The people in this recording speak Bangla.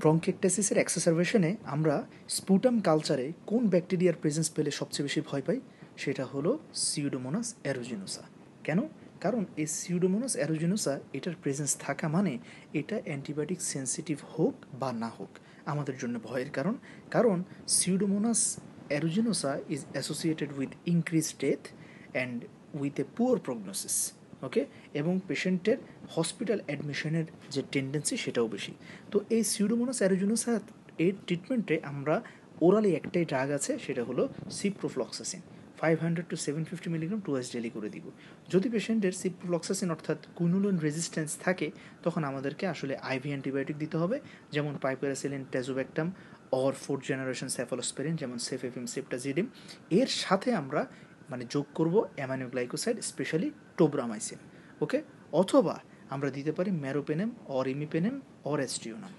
ব্রঙ্কিকটেসিসের এক্সাসারবেশনে আমরা স্পুটাম কালচারে কোন ব্যাকটেরিয়ার প্রেজেন্স পেলে সবচেয়ে বেশি ভয় পাই? সেটা হলো সিউডোমোনাস অ্যারুজিনোসা। কেন? কারণ এই সিউডোমোনাস অ্যারুজিনোসা এটার প্রেজেন্স থাকা মানে এটা অ্যান্টিবায়োটিক সেন্সিটিভ হোক বা না হোক আমাদের জন্য ভয়ের কারণ। কারণ pseudomonas aeruginosa is associated with increase death and with a poor prognosis. Okay, এবং পেশেন্টের হসপিটাল অ্যাডমিশনের যে টেন্ডেন্সি সেটাও বেশি। তো এই সিউডোমোনাস অ্যারুজিনোসা এর ট্রিটমেন্টে আমরা ওরালি একটাই ড্রাগ আছে, সেটা হলো ciprofloxacin. 500 to 750 milligram twice daily করে দিব। যদি পেশেন্টের সিপ্রোফ্লক্সাসিন অর্থাৎ কুইনোলোন রেজিস্ট্যান্স থাকে তখন আমাদেরকে আসলে আইভি অ্যান্টিবায়োটিক দিতে হবে, যেমন পাইপেরাসিলিন, টেজোব্যাক্টাম অর 4th জেনারেশন সেফালোস্পেরিন যেমন সেফেফিম, সেপ্টাজিডিম। এর সাথে আমরা যোগ করব অ্যামাইনোগ্লাইকোসাইড, স্পেশালি টোব্রামাইসিন। ওকে, অথবা আমরা দিতে পারি ম্যারোপেনেম অর ইমিপেনেম অর অ্যাস্ট্রিওনাম।